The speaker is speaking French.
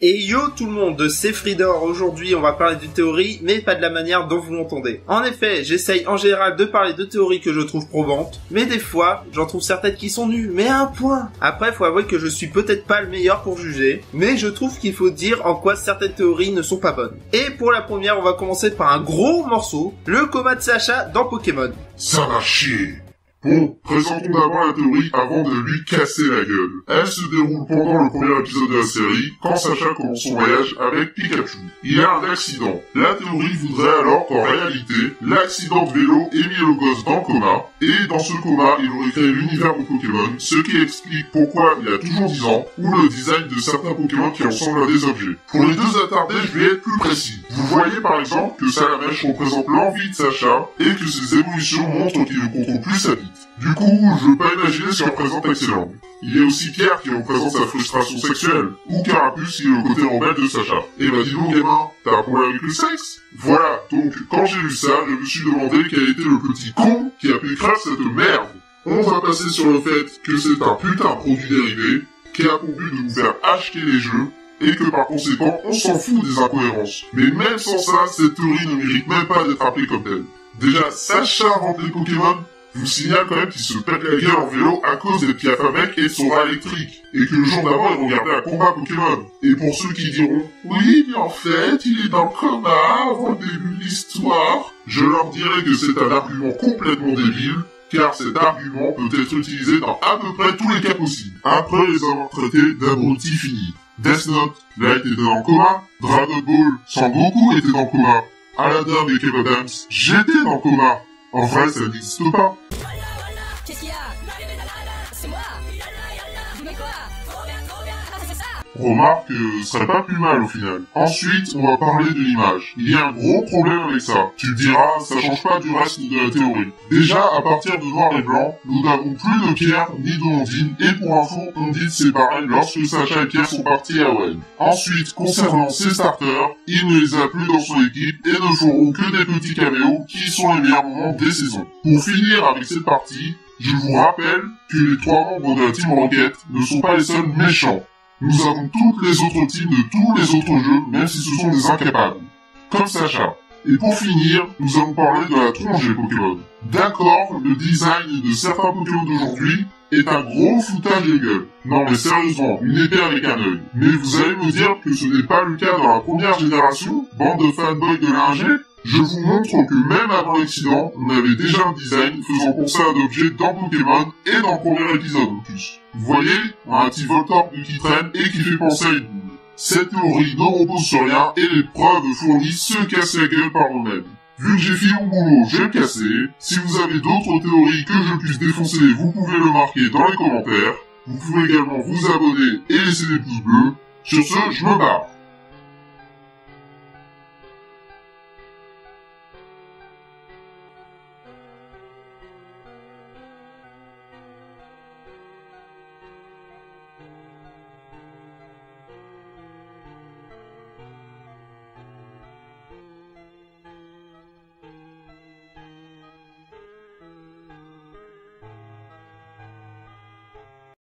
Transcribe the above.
Et yo tout le monde, c'est Freedor. Aujourd'hui on va parler de théorie, mais pas de la manière dont vous l'entendez. En effet, j'essaye en général de parler de théories que je trouve probantes, mais des fois, j'en trouve certaines qui sont nulles, mais à un point. Après, faut avouer que je suis peut-être pas le meilleur pour juger, mais je trouve qu'il faut dire en quoi certaines théories ne sont pas bonnes. Et pour la première, on va commencer par un gros morceau, le coma de Sacha dans Pokémon. Ça va chier. Bon, présentons d'abord la théorie avant de lui casser la gueule. Elle se déroule pendant le premier épisode de la série, quand Sacha commence son voyage avec Pikachu. Il y a un accident. La théorie voudrait alors qu'en réalité, l'accident de vélo ait mis le gosse dans le coma, et dans ce coma, il aurait créé l'univers de Pokémon, ce qui explique pourquoi il y a toujours 10 ans, ou le design de certains Pokémon qui ressemblent à des objets. Pour les deux attardés, je vais être plus précis. Vous voyez par exemple que Salamèche représente l'envie de Sacha, et que ses évolutions montrent qu'il ne contrôle plus sa vie. Du coup, je veux pas imaginer ce qu'il représente avec ses langues. Il y a aussi Pierre qui représente sa frustration sexuelle, ou Carapuce qui est le côté rebelle de Sacha. Et bah dis donc gamin, t'as un problème avec le sexe? Voilà, donc quand j'ai lu ça, je me suis demandé quel était le petit con qui a pu écrire cette merde. On va passer sur le fait que c'est un putain de produit dérivé, qui a pour but de nous faire acheter les jeux, et que par conséquent, on s'en fout des incohérences. Mais même sans ça, cette théorie ne mérite même pas d'être appelée comme telle. Déjà, Sacha invente les Pokémon. Je vous signale quand même qu'il se pète la gueule en vélo à cause des petits alphabets et de son rat électrique. Et que le jour d'avant, il regardait un combat Pokémon. Et pour ceux qui diront « Oui, mais en fait, il est dans le coma avant le début de l'histoire », je leur dirai que c'est un argument complètement débile, car cet argument peut être utilisé dans à peu près tous les cas possibles. Après les avoir traités d'abrutis finis. Death Note, Light était dans le coma. Dragon Ball, Sangoku était dans le coma. Aladdin avec Kev Adams, j'étais dans le coma. En vrai, ça n'existe pas. Qu'est-ce qu'il y a? C'est moi. Vous mettez quoi? C'est ça. Remarque que ce serait pas plus mal au final. Ensuite, on va parler de l'image. Il y a un gros problème avec ça. Tu te diras, ça change pas du reste de la théorie. Déjà, à partir de Noir et Blanc, nous n'avons plus de Pierre ni d'Ondine, et pour info, Ondine s'est barrée lorsque Sacha et Pierre sont partis à Owen. Ensuite, concernant ses starters, il ne les a plus dans son équipe et ne feront que des petits caméos qui sont les meilleurs moments des saisons. Pour finir avec cette partie, je vous rappelle que les 3 membres de la Team Rocket ne sont pas les seuls méchants. Nous avons toutes les autres teams de tous les autres jeux, même si ce sont des incapables. Comme Sacha. Et pour finir, nous allons parler de la tronche des Pokémon. D'accord, le design de certains Pokémon d'aujourd'hui est un gros foutage de gueule. Non mais sérieusement, une épée avec un œil. Mais vous allez me dire que ce n'est pas le cas dans la première génération, bande de fanboys de l'ingé? Je vous montre que même avant l'accident, on avait déjà un design faisant penser à un objet dans Pokémon et dans le premier épisode en plus. Vous voyez, un petit Voltorb qui traîne et qui fait penser à une boule. Cette théorie ne repose sur rien et les preuves fournies se cassent la gueule par eux-mêmes. Vu que j'ai fini mon boulot, je vais me casser. Si vous avez d'autres théories que je puisse défoncer, vous pouvez le marquer dans les commentaires. Vous pouvez également vous abonner et laisser des pouces bleus. Sur ce, je me barre.